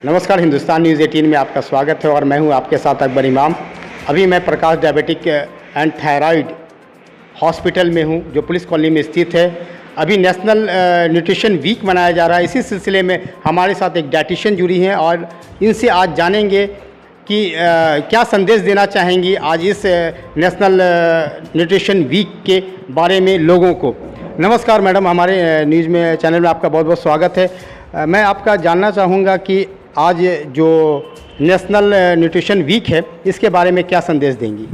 नमस्कार, हिंदुस्तान न्यूज़ 18 में आपका स्वागत है और मैं हूं आपके साथ अकबर इमाम। अभी मैं प्रकाश डायबिटिक एंड थायराइड हॉस्पिटल में हूं जो पुलिस कॉलोनी में स्थित है। अभी नेशनल न्यूट्रिशन वीक मनाया जा रहा है। इसी सिलसिले में हमारे साथ एक डाइटिशियन जुड़ी हैं और इनसे आज जानेंगे कि क्या संदेश देना चाहेंगी आज इस नेशनल न्यूट्रिशन वीक के बारे में लोगों को। नमस्कार मैडम, हमारे न्यूज़ में चैनल में आपका बहुत बहुत स्वागत है। मैं आपका जानना चाहूँगा कि आज जो नेशनल न्यूट्रिशन वीक है इसके बारे में क्या संदेश देंगी।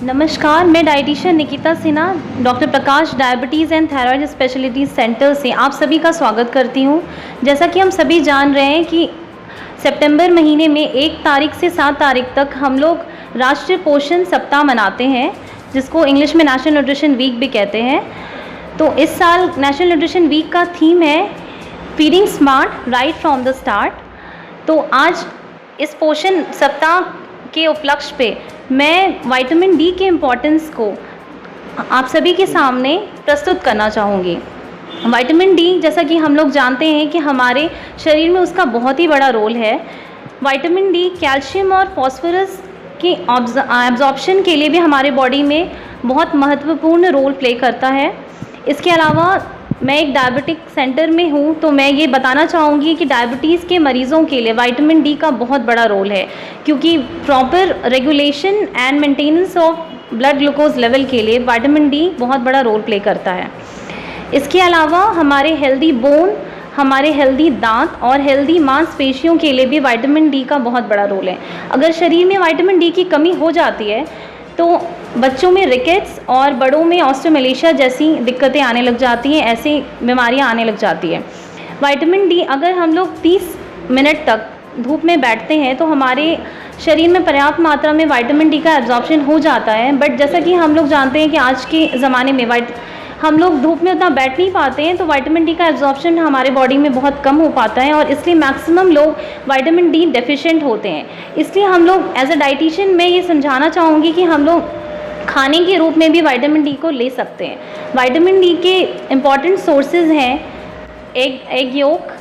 नमस्कार, मैं dietitian Nikita Sinha doctor Prakash diabetes and thyroid speciality centre से आप सभी का स्वागत करती हूं। जैसा कि हम सभी जान रहे हैं कि सितंबर महीने में 1 तारीख से 7 तारीख तक हम लोग राष्ट्रीय पोषण सप्ताह मनाते हैं, जिसको इंग्लिश में नेशनल न्यूट्रिशन वीक भी कहते हैं। तो इस साल नेशनल न्यूट्रिशन वीक का थीम है feeding smart right from the start. तो आज इस पोषण सप्ताह के उपलक्ष्य पे मैं विटामिन डी के इम्पोर्टेंस को आप सभी के सामने प्रस्तुत करना चाहूँगी। विटामिन डी, जैसा कि हम लोग जानते हैं कि हमारे शरीर में उसका बहुत ही बड़ा रोल है। विटामिन डी कैल्शियम और फॉस्फोरस की एब्जॉर्प्शन के लिए भी हमारे बॉडी में बहुत महत्वपूर्ण रोल प्ले करता है। इसके अलावा मैं एक डायबिटिक सेंटर में हूँ, तो मैं ये बताना चाहूँगी कि डायबिटीज़ के मरीज़ों के लिए विटामिन डी का बहुत बड़ा रोल है, क्योंकि proper regulation and maintenance of blood glucose level के लिए विटामिन डी बहुत बड़ा रोल प्ले करता है। इसके अलावा हमारे हेल्दी बोन, हमारे हेल्दी दांत और हेल्दी मांसपेशियों के लिए भी विटामिन डी का बहुत बड़ा रोल है। अगर शरीर में विटामिन डी की कमी हो जाती है तो बच्चों में रिकेट्स और बड़ों में ऑस्टियोमैलेशिया जैसी दिक्कतें आने लग जाती हैं, ऐसी बीमारियां आने लग जाती हैं। विटामिन डी, अगर हम लोग 30 मिनट तक धूप में बैठते हैं तो हमारे शरीर में पर्याप्त मात्रा में विटामिन डी का एब्जॉर्प्शन हो जाता है। बट जैसा कि हम लोग जानते हैं कि आज के ज़माने में हम लोग धूप में उतना बैठ नहीं पाते हैं, तो विटामिन डी का एब्जॉर्प्शन हमारे बॉडी में बहुत कम हो पाता है और इसलिए मैक्सिमम लोग विटामिन डी डेफिशिएंट होते हैं। इसलिए हम लोग एज अ डाइटिशियन मैं ये समझाना चाहूँगी कि हम लोग खाने के रूप में भी विटामिन डी को ले सकते हैं। विटामिन डी के इम्पॉर्टेंट सोर्सेज हैं एग योक,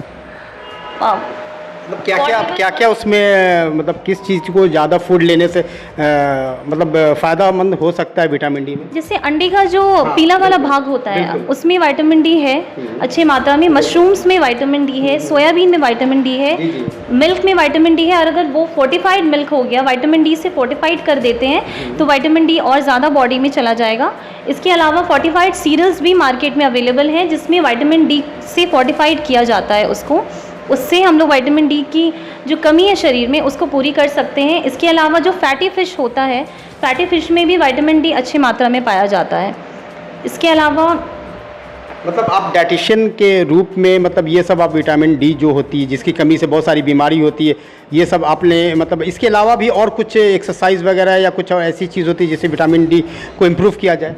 मतलब क्या क्या उसमें मतलब किस चीज़ को ज़्यादा फूड लेने से मतलब फ़ायदामंद हो सकता है विटामिन डी में। जैसे अंडे का जो पीला वाला भाग होता है उसमें विटामिन डी है अच्छे मात्रा में, मशरूम्स में विटामिन डी है, सोयाबीन में विटामिन डी है, मिल्क में विटामिन डी है। और अगर वो फोर्टिफाइड मिल्क हो गया, विटामिन डी से फोर्टिफाइड कर देते हैं तो विटामिन डी और ज़्यादा बॉडी में चला जाएगा। इसके अलावा फोर्टिफाइड सीरियल्स भी मार्केट में अवेलेबल हैं जिसमें विटामिन डी से फोर्टिफाइड किया जाता है उससे हम लोग विटामिन डी की जो कमी है शरीर में उसको पूरी कर सकते हैं। इसके अलावा जो फैटी फ़िश होता है, फैटी फ़िश में भी विटामिन डी अच्छी मात्रा में पाया जाता है। इसके अलावा मतलब आप डाइटिशियन के रूप में मतलब ये सब आप विटामिन डी जो होती है जिसकी कमी से बहुत सारी बीमारी होती है, ये सब आपने मतलब इसके अलावा भी और कुछ एक्सरसाइज वगैरह या कुछ और ऐसी चीज़ होती है जिससे विटामिन डी को इम्प्रूव किया जाए।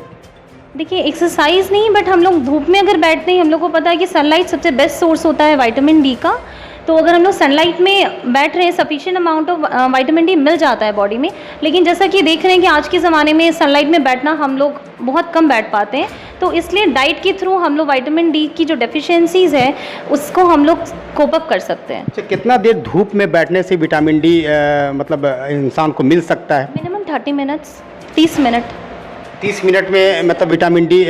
देखिए, एक्सरसाइज नहीं, बट हम लोग धूप में अगर बैठते हैं, हम लोग को पता है कि सनलाइट सबसे बेस्ट सोर्स होता है विटामिन डी का। तो अगर हम लोग सनलाइट में बैठ रहे हैं, sufficient amount of vitamin D मिल जाता है बॉडी में। लेकिन जैसा कि देख रहे हैं कि आज के ज़माने में सनलाइट में बैठना हम लोग बहुत कम बैठ पाते हैं, तो इसलिए डाइट के थ्रू हम लोग विटामिन डी की जो डेफिशिएंसीज़ है उसको हम लोग कोप अप कर सकते हैं। अच्छा, कितना देर धूप में बैठने से विटामिन डी मतलब इंसान को मिल सकता है? मिनिमम 30 मिनट्स, 30 मिनट 30 मिनट में मतलब विटामिन डी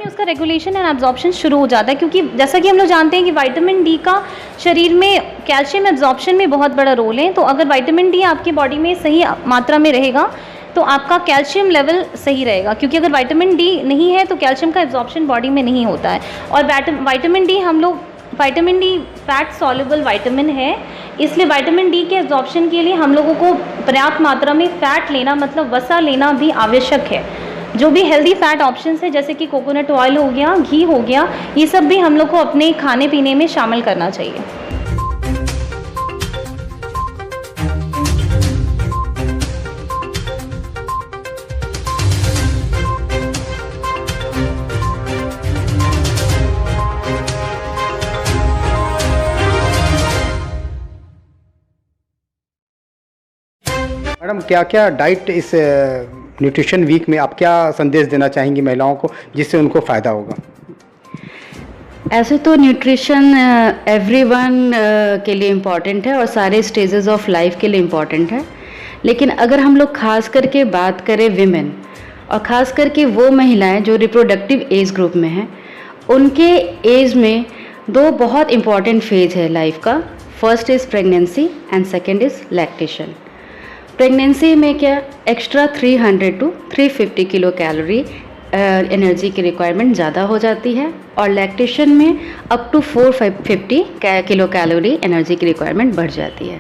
उसका रेगुलेशन एंड एब्जॉर्प्शन शुरू हो जाता है। क्योंकि जैसा कि हम लोग जानते हैं कि विटामिन डी का शरीर में कैल्शियम एब्जॉर्प्शन में बहुत बड़ा रोल है। तो अगर विटामिन डी आपकी बॉडी में सही मात्रा में रहेगा तो आपका कैल्शियम लेवल सही रहेगा, क्योंकि अगर विटामिन डी नहीं है तो कैल्शियम का एब्जॉर्प्शन बॉडी में नहीं होता है। और vitamin D fat soluble vitamin है, इसलिए विटामिन डी के एब्जॉर्प्शन के लिए हम लोगों को पर्याप्त मात्रा में फ़ैट लेना, मतलब वसा लेना भी आवश्यक है। जो भी हेल्दी फैट ऑप्शंस है जैसे कि कोकोनट ऑयल हो गया, घी हो गया, ये सब भी हम लोग को अपने खाने पीने में शामिल करना चाहिए। मैडम, क्या क्या डाइट इस न्यूट्रिशन वीक में आप क्या संदेश देना चाहेंगी महिलाओं को जिससे उनको फ़ायदा होगा? ऐसे तो न्यूट्रिशन एवरीवन के लिए इम्पॉर्टेंट है और सारे स्टेजेस ऑफ लाइफ के लिए इम्पॉर्टेंट है, लेकिन अगर हम लोग खास करके बात करें विमेन और ख़ास करके वो महिलाएं जो रिप्रोडक्टिव एज ग्रुप में हैं, उनके एज में दो बहुत इम्पॉर्टेंट फेज है लाइफ का। First is pregnancy and second is lactation. Pregnancy में क्या extra 300 to 350 kilo calorie energy की रिक्वायरमेंट ज़्यादा हो जाती है और लैक्टेशन में up to 450 kilo calorie energy की रिक्वायरमेंट बढ़ जाती है।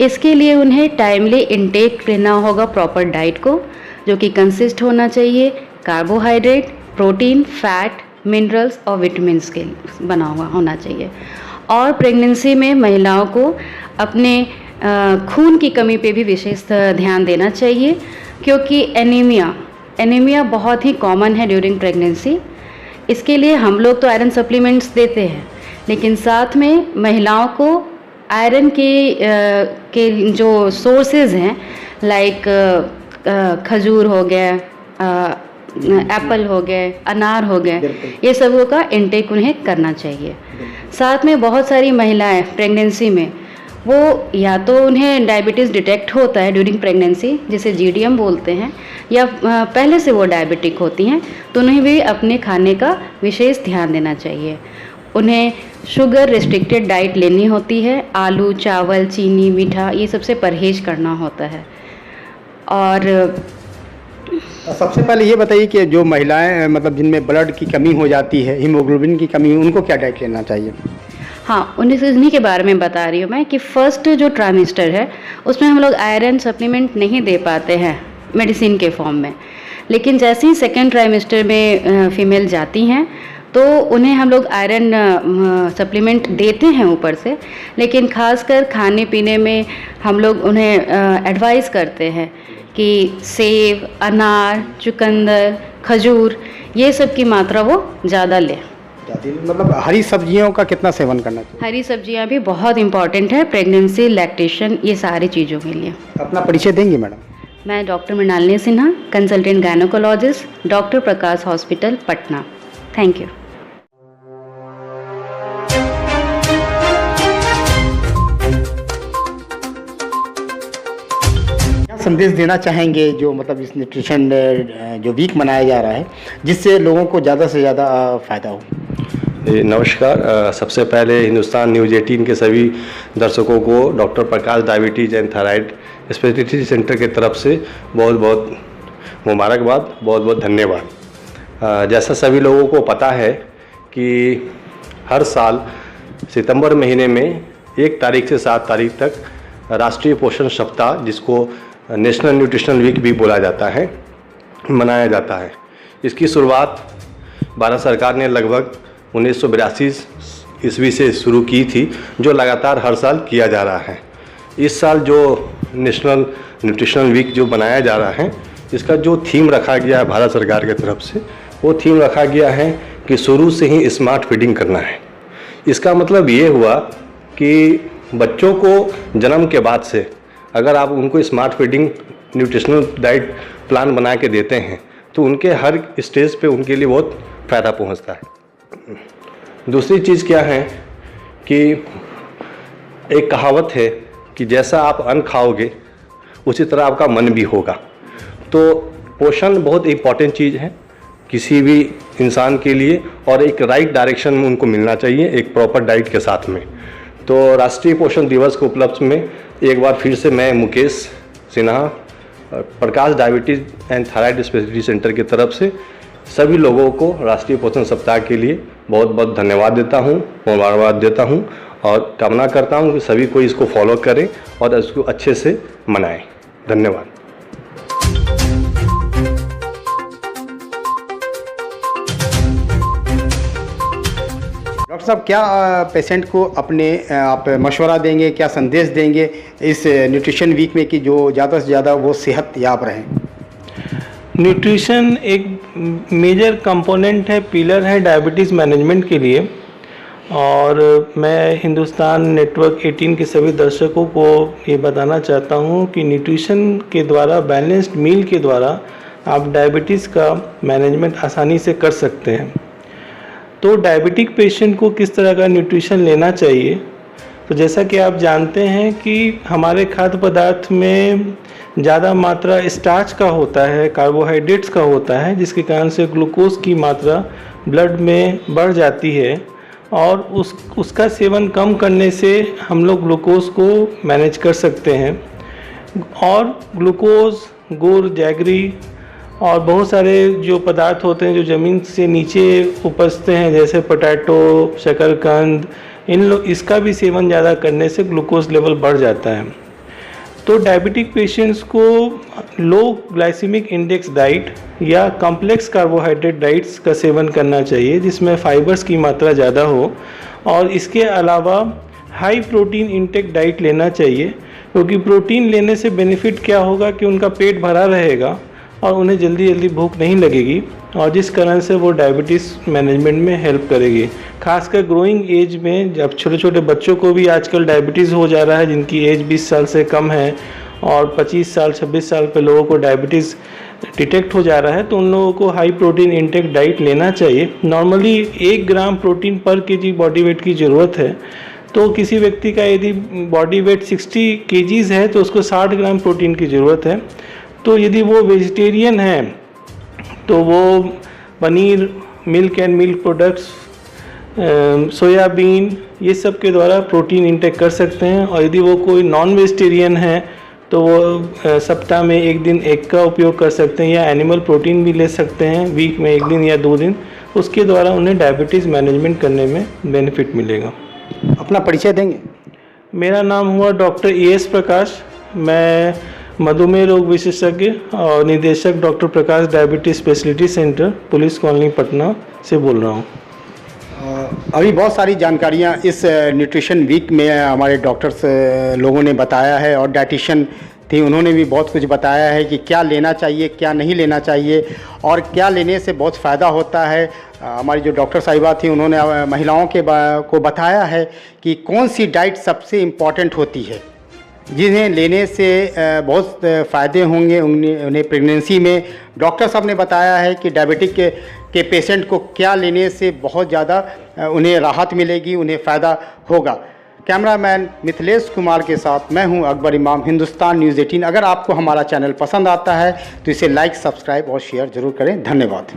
इसके लिए उन्हें टाइमली इनटेक लेना होगा प्रॉपर डाइट को, जो कि कंसिस्ट होना चाहिए कार्बोहाइड्रेट, प्रोटीन, फैट, मिनरल्स और विटामिन्स के बना हुआ होना चाहिए। और प्रेगनेंसी में महिलाओं को अपने खून की कमी पे भी विशेष ध्यान देना चाहिए, क्योंकि एनीमिया बहुत ही कॉमन है ड्यूरिंग प्रेगनेंसी। इसके लिए हम लोग तो आयरन सप्लीमेंट्स देते हैं, लेकिन साथ में महिलाओं को आयरन के जो सोर्सेज हैं लाइक खजूर हो गया, एप्पल हो गए, अनार हो गए, ये सबों का इंटेक उन्हें करना चाहिए। साथ में बहुत सारी महिलाएं प्रेगनेंसी में वो या तो उन्हें डायबिटीज़ डिटेक्ट होता है ड्यूरिंग प्रेगनेंसी, जिसे जीडीएम बोलते हैं, या पहले से वो डायबिटिक होती हैं, तो उन्हें भी अपने खाने का विशेष ध्यान देना चाहिए। उन्हें शुगर रिस्ट्रिक्टेड डाइट लेनी होती है, आलू, चावल, चीनी, मीठा, ये सबसे परहेज करना होता है। और सबसे पहले ये बताइए कि जो महिलाएं मतलब जिनमें ब्लड की कमी हो जाती है, हीमोग्लोबिन की कमी, उनको क्या डाइट लेना चाहिए? हाँ, उन्हीं के बारे में बता रही हूँ मैं कि फर्स्ट जो ट्राइमेस्टर है उसमें हम लोग आयरन सप्लीमेंट नहीं दे पाते हैं मेडिसिन के फॉर्म में, लेकिन जैसे ही सेकेंड ट्राइमेस्टर में फीमेल जाती हैं तो उन्हें हम लोग आयरन सप्लीमेंट देते हैं ऊपर से, लेकिन खासकर खाने पीने में हम लोग उन्हें एडवाइस करते हैं कि सेब, अनार, चुकंदर, खजूर, ये सब की मात्रा वो ज़्यादा लें। मतलब हरी सब्जियों का कितना सेवन करना चाहिए? हरी सब्जियां भी बहुत इंपॉर्टेंट है प्रेगनेंसी, लैक्टेशन, ये सारी चीज़ों के लिए। अपना परिचय देंगे मैडम? मैं doctor Mrinalini Sinha, consultant gynaecologist, doctor Prakash hospital, Patna. Thank you. संदेश देना चाहेंगे जो मतलब इस न्यूट्रिशन जो वीक मनाया जा रहा है, जिससे लोगों को ज़्यादा से ज़्यादा फ़ायदा हो? नमस्कार। सबसे पहले हिंदुस्तान न्यूज़ 18 के सभी दर्शकों को doctor Prakash diabetes and thyroid speciality centre की तरफ से बहुत बहुत मुबारकबाद, बहुत बहुत धन्यवाद। जैसा सभी लोगों को पता है कि हर साल सितंबर महीने में 1 तारीख से 7 तारीख तक राष्ट्रीय पोषण सप्ताह, जिसको नेशनल न्यूट्रिशनल वीक भी बोला जाता है, मनाया जाता है। इसकी शुरुआत भारत सरकार ने लगभग 1982 ईस्वी से शुरू की थी, जो लगातार हर साल किया जा रहा है। इस साल जो नेशनल न्यूट्रिशनल वीक जो बनाया जा रहा है, इसका जो थीम रखा गया है भारत सरकार की तरफ से, वो थीम रखा गया है कि शुरू से ही स्मार्ट फीडिंग करना है। इसका मतलब ये हुआ कि बच्चों को जन्म के बाद से अगर आप उनको smart feeding nutritional diet plan बना के देते हैं तो उनके हर स्टेज पे उनके लिए बहुत फ़ायदा पहुंचता है। दूसरी चीज़ क्या है कि एक कहावत है कि जैसा आप अन्न खाओगे उसी तरह आपका मन भी होगा। तो पोषण बहुत इम्पॉर्टेंट चीज़ है किसी भी इंसान के लिए, और एक राइट डायरेक्शन में उनको मिलना चाहिए एक प्रॉपर डाइट के साथ में। तो राष्ट्रीय पोषण दिवस के उपलक्ष्य में एक बार फिर से मैं Mukesh Sinha, Prakash diabetes and thyroid speciality centre की तरफ से सभी लोगों को राष्ट्रीय पोषण सप्ताह के लिए बहुत बहुत धन्यवाद देता हूँ, मुबारकबाद देता हूँ, और कामना करता हूँ कि सभी कोई इसको फॉलो करें और इसको अच्छे से मनाएं। धन्यवाद। डॉक्टर साहब, क्या पेशेंट को अपने आप मशवरा देंगे, क्या संदेश देंगे इस न्यूट्रिशन वीक में कि जो ज़्यादा से ज़्यादा वो सेहत याब रहें? न्यूट्रिशन एक मेजर कंपोनेंट है, पिलर है डायबिटीज़ मैनेजमेंट के लिए। और मैं हिंदुस्तान नेटवर्क 18 के सभी दर्शकों को ये बताना चाहता हूँ कि न्यूट्रिशन के द्वारा, बैलेंस्ड मील के द्वारा आप डायबिटीज़ का मैनेजमेंट आसानी से कर सकते हैं। तो डायबिटिक पेशेंट को किस तरह का न्यूट्रिशन लेना चाहिए, तो जैसा कि आप जानते हैं कि हमारे खाद्य पदार्थ में ज़्यादा मात्रा स्टार्च का होता है, कार्बोहाइड्रेट्स का होता है, जिसके कारण से ग्लूकोज की मात्रा ब्लड में बढ़ जाती है और उसका सेवन कम करने से हम लोग ग्लूकोज को मैनेज कर सकते हैं। और ग्लूकोज, गुड़, जैगरी और बहुत सारे जो पदार्थ होते हैं जो ज़मीन से नीचे उपजते हैं, जैसे पोटैटो, शकरकंद, इसका भी सेवन ज़्यादा करने से ग्लूकोज लेवल बढ़ जाता है। तो डायबिटिक पेशेंट्स को लो ग्लाइसेमिक इंडेक्स डाइट या कॉम्प्लेक्स कार्बोहाइड्रेट डाइट्स का सेवन करना चाहिए, जिसमें फाइबर्स की मात्रा ज़्यादा हो, और इसके अलावा हाई प्रोटीन इंटेक डाइट लेना चाहिए, क्योंकि प्रोटीन लेने से बेनिफिट क्या होगा कि उनका पेट भरा रहेगा और उन्हें जल्दी जल्दी भूख नहीं लगेगी, और जिस कारण से वो डायबिटीज़ मैनेजमेंट में हेल्प करेगी। खासकर ग्रोइंग एज में, जब छोटे छोटे बच्चों को भी आजकल डायबिटीज़ हो जा रहा है, जिनकी एज 20 साल से कम है, और 25 साल 26 साल पे लोगों को डायबिटीज़ डिटेक्ट हो जा रहा है, तो उन लोगों को हाई प्रोटीन इंटेक डाइट लेना चाहिए। नॉर्मली 1 ग्राम प्रोटीन पर केजी बॉडी वेट की ज़रूरत है, तो किसी व्यक्ति का यदि बॉडी वेट 60 केजीज़ है तो उसको 60 ग्राम प्रोटीन की ज़रूरत है। तो यदि वो वेजिटेरियन है तो वो paneer, milk and milk products, soybean, ये सब के द्वारा प्रोटीन इंटेक कर सकते हैं। और यदि वो कोई नॉन वेजिटेरियन है तो वो सप्ताह में 1 दिन एग का उपयोग कर सकते हैं, या एनिमल प्रोटीन भी ले सकते हैं वीक में 1 दिन या 2 दिन। उसके द्वारा उन्हें डायबिटीज़ मैनेजमेंट करने में बेनिफिट मिलेगा। अपना परिचय देंगे? मेरा नाम हुआ डॉक्टर ES प्रकाश। मैं मधुमेह रोग विशेषज्ञ और निदेशक doctor Prakash diabetes speciality centre, police colony, Patna से बोल रहा हूँ। अभी बहुत सारी जानकारियाँ इस न्यूट्रिशन वीक में हमारे डॉक्टर्स लोगों ने बताया है, और डाइटिशियन थी, उन्होंने भी बहुत कुछ बताया है कि क्या लेना चाहिए, क्या नहीं लेना चाहिए, और क्या लेने से बहुत फ़ायदा होता है। हमारी जो डॉक्टर साहिबा थी, उन्होंने महिलाओं को बताया है कि कौन सी डाइट सबसे इम्पॉर्टेंट होती है, जिन्हें लेने से बहुत फ़ायदे होंगे उन्हें प्रेगनेंसी में। डॉक्टर साहब ने बताया है कि डायबिटिक के पेशेंट को क्या लेने से बहुत ज़्यादा उन्हें राहत मिलेगी, उन्हें फ़ायदा होगा। कैमरामैन मिथिलेश कुमार के साथ मैं हूं अकबर इमाम, हिंदुस्तान न्यूज़ 18। अगर आपको हमारा चैनल पसंद आता है तो इसे लाइक, सब्सक्राइब और शेयर ज़रूर करें। धन्यवाद।